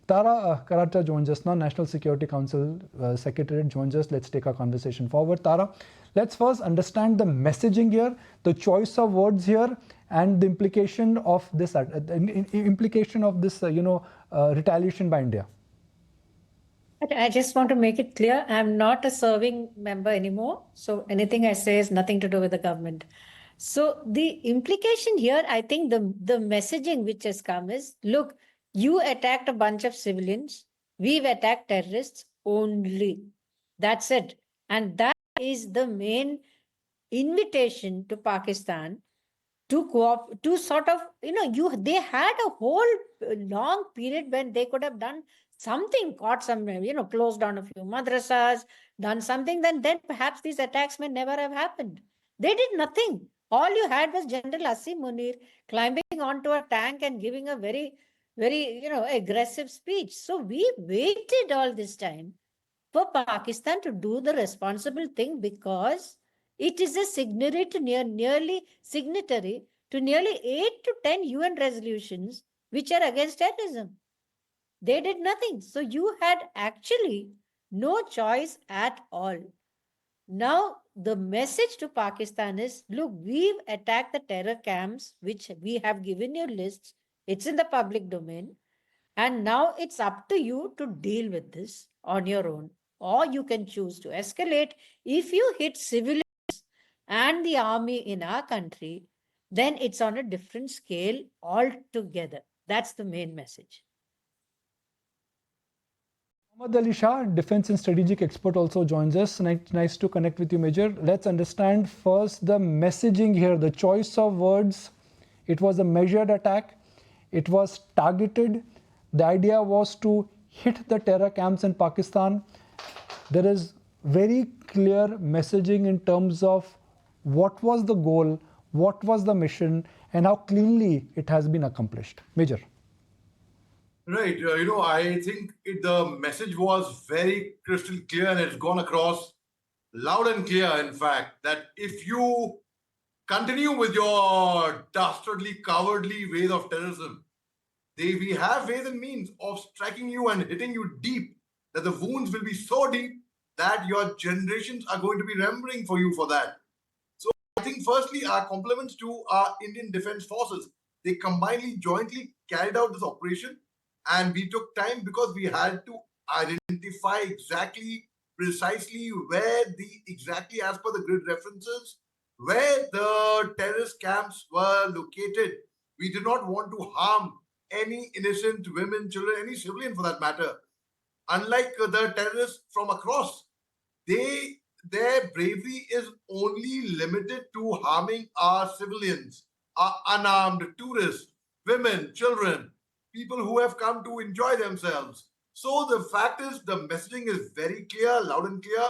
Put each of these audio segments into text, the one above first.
Tara Kartha joins us now, National Security Council Secretariat joins us. Let's take our conversation forward. Tara, let's first understand the messaging here, the choice of words here, and the implication of this retaliation by India. I just want to make it clear, I'm not a serving member anymore. So anything I say is nothing to do with the government. So the implication here, I think the messaging which has come is, look, you attacked a bunch of civilians. We've attacked terrorists only. That's it. And that is the main invitation to Pakistan to sort of, they had a whole long period when they could have done something, caught some, closed down a few madrasas, done something, then perhaps these attacks may never have happened. They did nothing. All you had was General Asim Munir climbing onto a tank and giving a very, very, aggressive speech. So we waited all this time for Pakistan to do the responsible thing because it is a signatory to nearly 8 to 10 UN resolutions which are against terrorism. They did nothing. So you had actually no choice at all. Now, the message to Pakistan is, look, we've attacked the terror camps, which we have given you lists. It's in the public domain. And now it's up to you to deal with this on your own. Or you can choose to escalate. If you hit civilians and the army in our country, then it's on a different scale altogether. That's the main message. Mohommed Ali Shah, defense and strategic expert, also joins us. Nice to connect with you, Major. Let's understand first the messaging here, the choice of words. It was a measured attack. It was targeted. The idea was to hit the terror camps in Pakistan. There is very clear messaging in terms of what was the goal, what was the mission, and how cleanly it has been accomplished. Major. Right. I think the message was very crystal clear and it's gone across loud and clear, in fact, that if you continue with your dastardly, cowardly ways of terrorism, we have ways and means of striking you and hitting you deep, that the wounds will be so deep that your generations are going to be remembering for you for that. So I think firstly, our compliments to our Indian Defence Forces. They combinedly, jointly carried out this operation. And we took time because we had to identify precisely where exactly as per the grid references, where the terrorist camps were located. We did not want to harm any innocent women, children, any civilian for that matter. Unlike the terrorists from across, their bravery is only limited to harming our civilians, our unarmed tourists, women, children, people who have come to enjoy themselves. So the fact is, the messaging is very clear, loud and clear.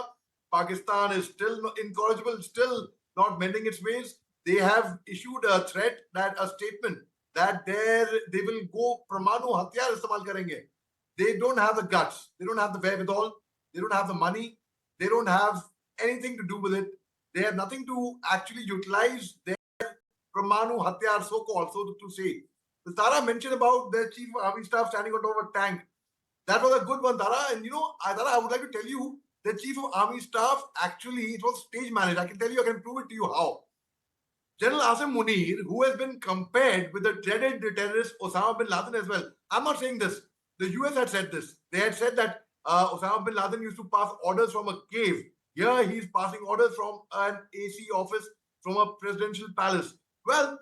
Pakistan is still incorrigible, still not mending its ways. They have issued a statement that they will go Pramanu Hatyar istemal karenge. They don't have the guts. They don't have the wherewithal. They don't have the money. They don't have anything to do with it. They have nothing to actually utilize their Pramanu Hatyar, so-called, so to say. Tara mentioned about the Chief of Army Staff standing on top of a tank. That was a good one, Tara. And Tara, I would like to tell you, the Chief of Army Staff, actually, it was stage managed. I can tell you, I can prove it to you how. General Asim Munir, who has been compared with the dreaded terrorist Osama bin Laden as well. I'm not saying this. The US had said this. They had said that Osama bin Laden used to pass orders from a cave. Here, he's passing orders from an AC office, from a presidential palace. Well,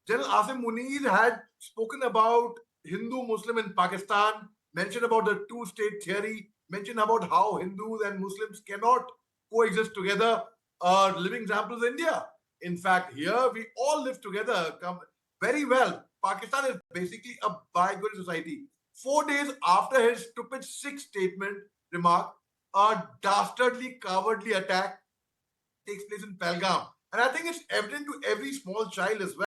General Asim Munir had spoken about Hindu-Muslim in Pakistan, mentioned about the two-state theory, mentioned about how Hindus and Muslims cannot coexist together. Living example is India. In fact, here we all live together very well. Pakistan is basically a bi-good society. 4 days after his stupid Sikh statement remark, a dastardly, cowardly attack takes place in Pahalgam. And I think it's evident to every small child as well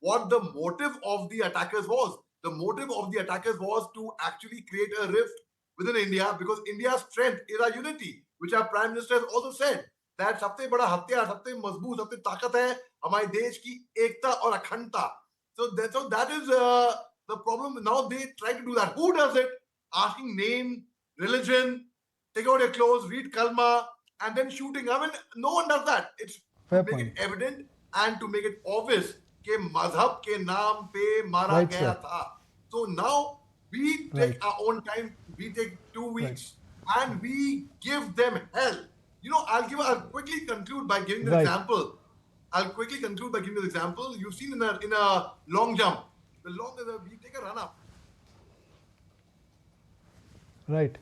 what the motive of the attackers was. The motive of the attackers was to actually create a rift within India, because India's strength is our unity, which our Prime Minister has also said, that सबसे बड़ा हथियार, सबसे मजबूत, सबसे ताकत है हमारे देश की एकता और अखंडता. So that is the problem. Now they try to do that. Who does it? asking name, religion, take out your clothes, read kalma, and then shooting. I mean, no one does that. It's to Fair make point. it evident and to make it obvious कि मजहब के नाम पे मारा Right, गया sir. था. So now we take Right. our own time. We take 2 Right. weeks and we give them hell. You know, I'll quickly conclude by giving this Right. example. I'll quickly conclude by giving this example. You've seen in a long jump, we take a run up. Right.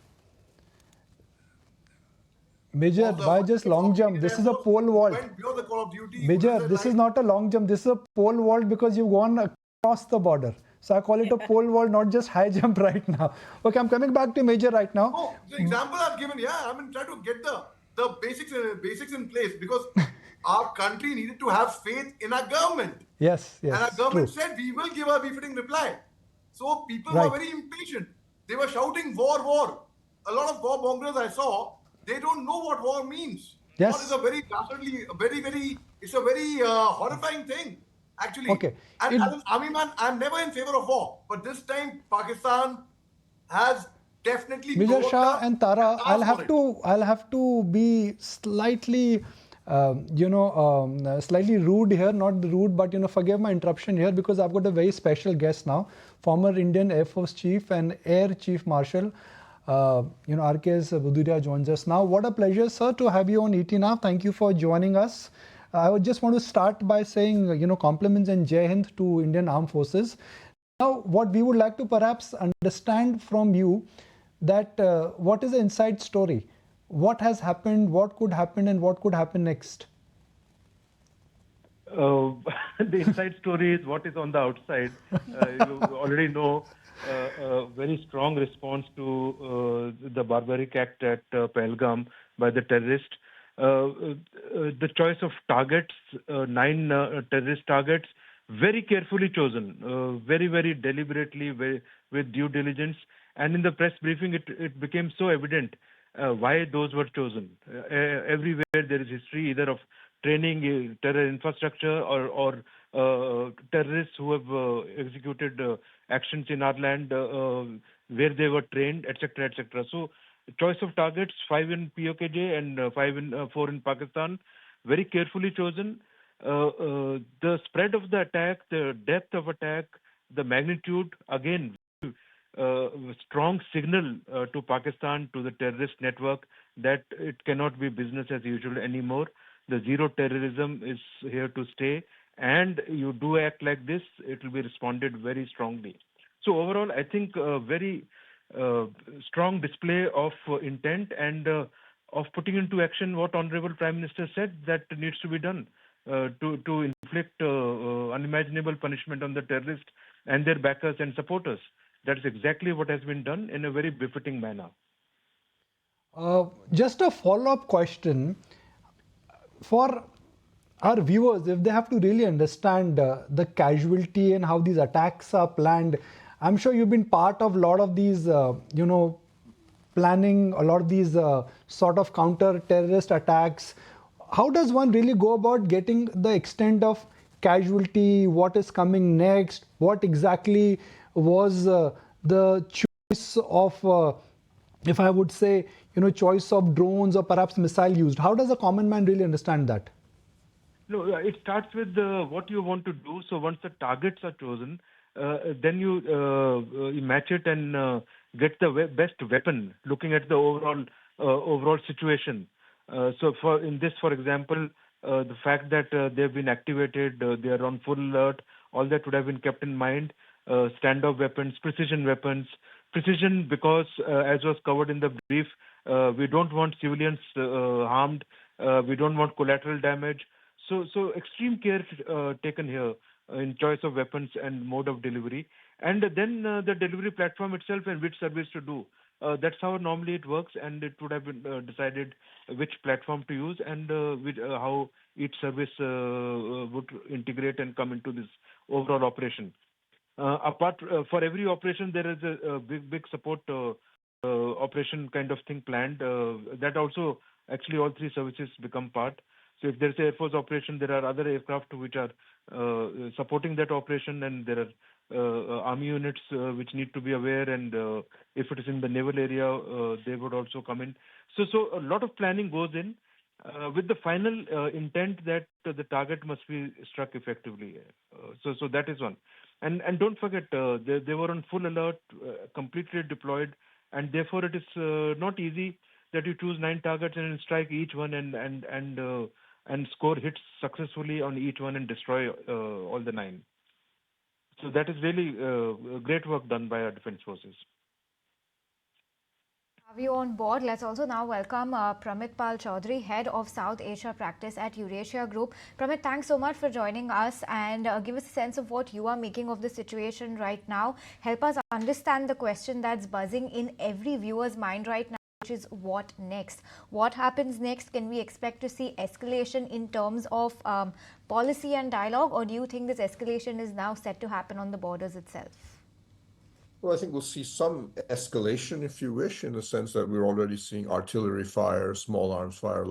Major, Of the why just long jump? This is a pole vault. Went beyond the Call of Duty. Major, this is not a long jump. This is a pole vault because you've gone across the border. So I call it a pole vault, not just high jump right now. Okay, I'm coming back to Major right now. No, the example I've given, I mean, try to get the basics in place because our country needed to have faith in our government. Yes, And our yes, government true. said we will give a befitting reply. So people Right. were very impatient. They were shouting war, war. A lot of war mongers I saw, they don't know what war means. Yes. War is a very dastardly, it's a very horrifying thing, actually. Okay. And It- as an army man, I'm never in favor of war. But this time, Pakistan has definitely Major provoked Shah us and Tara, asked for it. I'll have to be slightly, slightly rude here. Not rude, but forgive my interruption here because I've got a very special guest now, former Indian Air Force Chief and Air Chief Marshal, RKS Bhadauria joins us now. What a pleasure, sir, to have you on ET Now. Thank you for joining us. I would just want to start by saying, compliments and Jai Hind to Indian Armed Forces. Now, what we would like to perhaps understand from you that what is the inside story? What has happened, what could happen, and what could happen next? The inside story is what is on the outside. You already know a very strong response to the barbaric act at Pahalgam by the terrorist. The choice of targets, 9 terrorist targets, very carefully chosen, very, very deliberately, with due diligence. And in the press briefing, it became so evident why those were chosen. Everywhere there is history either of training terror infrastructure or terrorists who have executed actions in our land where they were trained, etc., etc. So, choice of targets: 5 in POKJ and 4 in Pakistan, very carefully chosen. The spread of the attack, the depth of attack, the magnitude, again, strong signal to Pakistan, to the terrorist network, that it cannot be business as usual anymore. The zero terrorism is here to stay, and you do act like this, it will be responded very strongly. So overall, I think a very strong display of intent and of putting into action what Honorable Prime Minister said that needs to be done to inflict unimaginable punishment on the terrorists and their backers and supporters. That is exactly what has been done in a very befitting manner. Just a follow-up question for our viewers, if they have to really understand the casualty and how these attacks are planned. I'm sure you've been part of a lot of these, planning a lot of these sort of counter-terrorist attacks. How does one really go about getting the extent of casualty? What is coming next? What exactly was the choice of, if I would say, choice of drones or perhaps missile used? How does a common man really understand that? No, it starts with what you want to do. So once the targets are chosen, then you match it and get the best weapon, looking at the overall situation. So for example, the fact that they've been activated, they are on full alert, all that would have been kept in mind. Standoff weapons, precision because as was covered in the brief, we don't want civilians harmed, we don't want collateral damage. So extreme care taken here in choice of weapons and mode of delivery, and then the delivery platform itself and which service to do. That's how normally it works, and it would have been decided which platform to use and how each service would integrate and come into this overall operation. For every operation, there is a big support operation kind of thing planned. That also, actually, all 3 services become part. So if there's an Air Force operation, there are other aircraft which are supporting that operation, and there army units which need to be aware, and if it is in the naval area, they would also come in. So a lot of planning goes in with the final intent that the target must be struck effectively. So that is one. And don't forget, they were on full alert, completely deployed, and therefore it is not easy that you choose 9 targets and strike each one and score hits successfully on each one and destroy all the 9. So that is really great work done by our defense forces. Have you on board? Let's also now welcome Pramit Pal Chaudhuri, Head of South Asia Practice at Eurasia Group. Pramit, thanks so much for joining us, and give us a sense of what you are making of the situation right now. Help us understand the question that's buzzing in every viewer's mind right now, which is what next? What happens next? Can we expect to see escalation in terms of policy and dialogue, or do you think this escalation is now set to happen on the borders itself? Well, I think we'll see some escalation, if you wish, in the sense that we're already seeing artillery fire, small arms fire,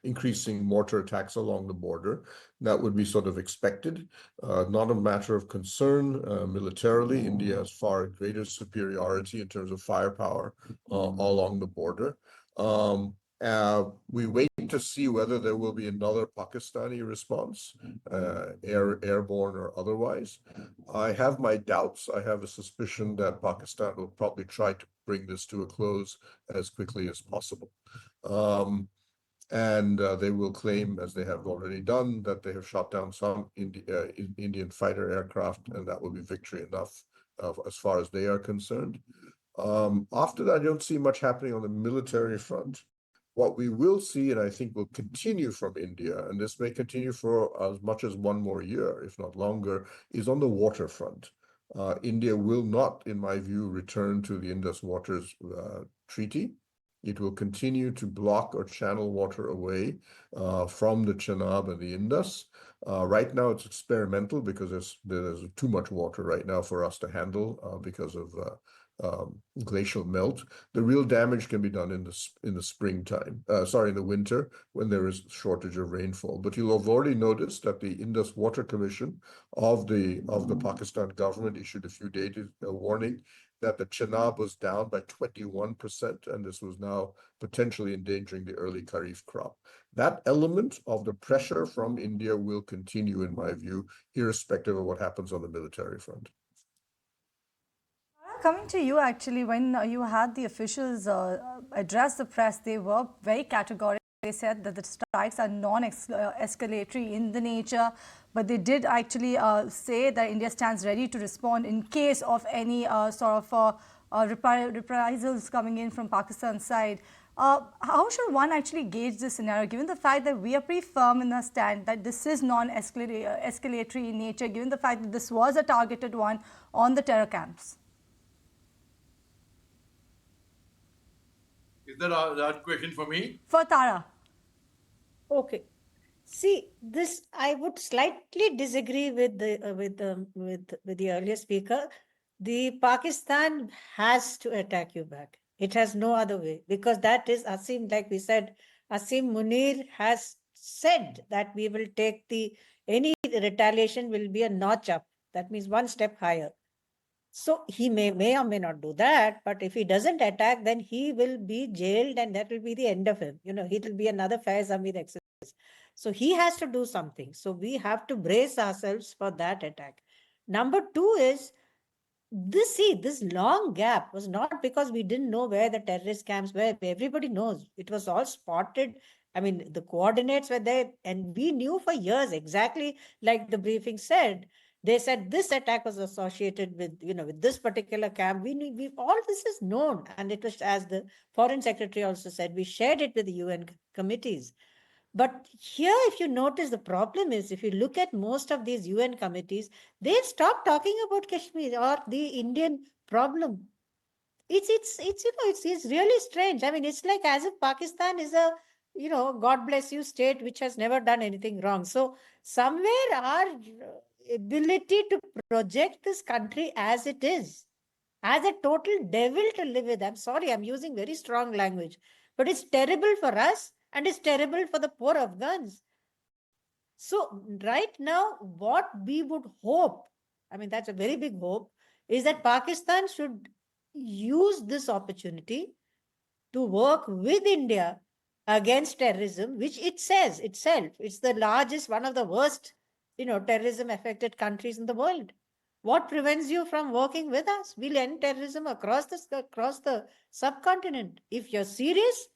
increasing mortar attacks along the border. That would be sort of expected, not a matter of concern militarily. India has far greater superiority in terms of firepower along the border. We wait to see whether there will be another Pakistani response, airborne or otherwise. I have my doubts. I have a suspicion that Pakistan will probably try to bring this to a close as quickly as possible. They will claim, as they have already done, that they have shot down some Indian fighter aircraft, and that will be victory enough as far as they are concerned. After that, I don't see much happening on the military front. What we will see, and I think will continue from India, and this may continue for as much as 1 more year, if not longer, is on the waterfront. India will not, in my view, return to the Indus Waters Treaty. It will continue to block or channel water away from the Chenab and the Indus. Right now, it's experimental because there's too much water right now for us to handle because of glacial melt. The real damage can be done in the springtime, in the winter, when there is shortage of rainfall. But you'll have already noticed that the Indus Water Commission of the Pakistan government issued a few days a warning that the Chenab was down by 21%, and this was now potentially endangering the early Kharif crop. That element of the pressure from India will continue, in my view, irrespective of what happens on the military front. Coming to you, actually, when you had the officials address the press, they were very categorical. They said that the strikes are non-escalatory in the nature, but they did actually say that India stands ready to respond in case of any sort of reprisals coming in from Pakistan's side. How should one actually gauge this scenario, given the fact that we are pretty firm in our stand that this is non-escalatory in nature, given the fact that this was a targeted one on the terror camps? Is that question for me? For Tara. Okay. See, this I would slightly disagree with the earlier speaker. The Pakistan has to attack you back. It has no other way, because that is Asim, like we said, Asim Munir has said that we will take any retaliation will be a notch up. That means 1 step higher. So he may or may not do that, but if he doesn't attack, then he will be jailed, and that will be the end of him. You know, it will be another Faiz Hamid exercise. So he has to do something. So we have to brace ourselves for that attack. Number 2 is, this long gap was not because we didn't know where the terrorist camps were. Everybody knows. It was all spotted. I mean, the coordinates were there, and we knew for years exactly, like the briefing said. They said this attack was associated with, with this particular camp. We knew, all this is known. And it was, as the Foreign Secretary also said, we shared it with the UN committees. But here, if you notice, the problem is, if you look at most of these UN committees, they've stopped talking about Kashmir or the Indian problem. It's really strange. I mean, it's like as if Pakistan is a, God bless you state which has never done anything wrong. So somewhere our ability to project this country as it is, as a total devil to live with. I'm sorry, I'm using very strong language, but it's terrible for us and it's terrible for the poor Afghans. So right now, what we would hope I mean, that's a very big hope, is that Pakistan should use this opportunity to work with India against terrorism, which it says itself, it's the largest, one of the worst, terrorism affected countries in the world. What prevents you from working with us? We'll end terrorism across the subcontinent. If you're serious,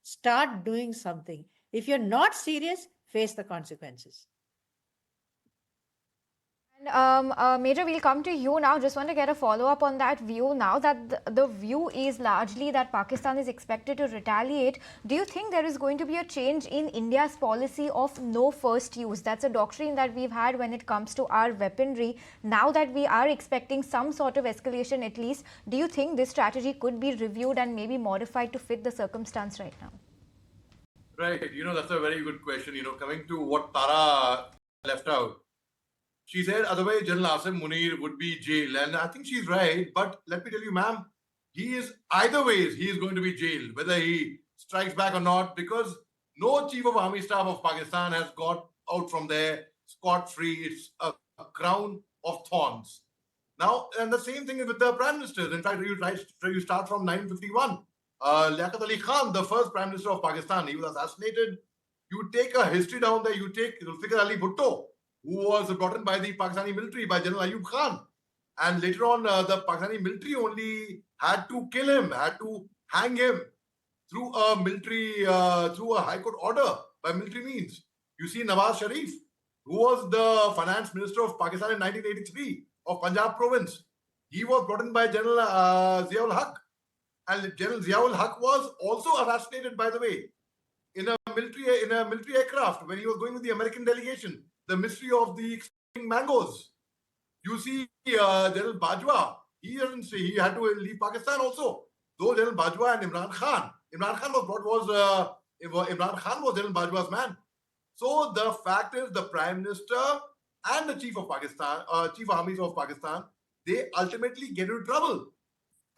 start doing something. If you're not serious, face the consequences. And Major, we'll come to you now. Just want to get a follow-up on that view now that the view is largely that Pakistan is expected to retaliate. Do you think there is going to be a change in India's policy of no first use? That's a doctrine that we've had when it comes to our weaponry. Now that we are expecting some sort of escalation at least, do you think this strategy could be reviewed and maybe modified to fit the circumstance right now? Right. That's a very good question. Coming to what Tara left out. She said otherwise General Asim Munir would be jailed. And I think she's right. But let me tell you, ma'am, he is going to be jailed, whether he strikes back or not, because no Chief of Army Staff of Pakistan has got out from there scot-free. It's a crown of thorns. Now, and the same thing is with the Prime Ministers. In fact, you start from 1951. Liaquat Ali Khan, the first Prime Minister of Pakistan, he was assassinated. You take a history down there, you take Zulfikar Ali Bhutto, who was brought in by the Pakistani military, by General Ayub Khan. And later on, the Pakistani military only had to kill him, had to hang him through a high court order by military means. You see Nawaz Sharif, who was the finance minister of Pakistan in 1983 of Punjab province. He was brought in by General Ziaul Haq. And General Ziaul Haq was also assassinated, by the way, in a military aircraft when he was going with the American delegation. The mystery of the exploding mangoes. You see, General Bajwa, he had to leave Pakistan also. Though General Bajwa and Imran Khan was General Bajwa's man. So the fact is, the Prime Minister and the Chief of Pakistan, Chief Armies of Pakistan, they ultimately get into trouble,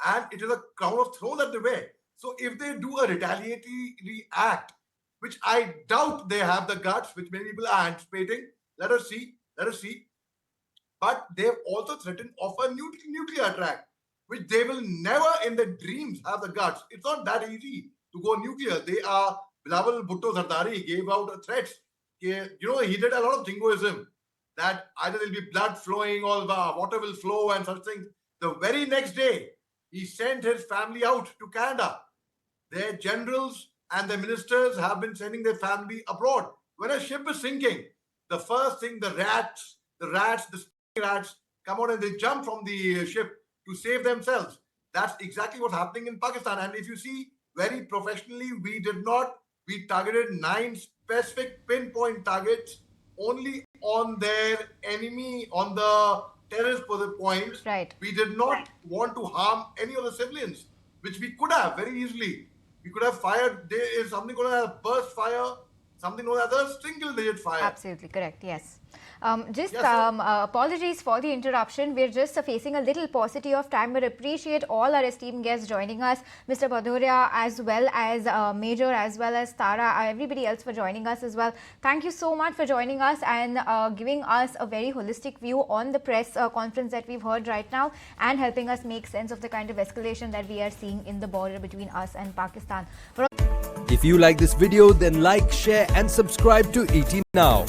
and it is a crown of thorns that they wear. So if they do a retaliatory act, which I doubt they have the guts, which many people are anticipating. Let us see. But they have also threatened of a nuclear attack, which they will never in their dreams have the guts. It's not that easy to go nuclear. Bilawal Bhutto Zardari gave out threats. He did a lot of jingoism, that either there'll be blood flowing or the water will flow and such things. The very next day, he sent his family out to Canada. Their generals and the ministers have been sending their family abroad. When a ship is sinking, the first thing, the rats come out and they jump from the ship to save themselves. That's exactly what's happening in Pakistan. And if you see, very professionally, we targeted 9 specific pinpoint targets only on their enemy, on the terrorist points. Right. We did not want to harm any of the civilians, which we could have very easily. We could have fired, there is something called a burst fire, something called a single-digit fire. Absolutely correct, yes. Apologies for the interruption. We're just facing a little paucity of time, but appreciate all our esteemed guests joining us, Mr. Bhadauria, as well as Major, as well as Tara, everybody else for joining us as well. Thank you so much for joining us and giving us a very holistic view on the press conference that we've heard right now, and helping us make sense of the kind of escalation that we are seeing in the border between us and Pakistan. If you like this video, then like, share and subscribe to ET Now.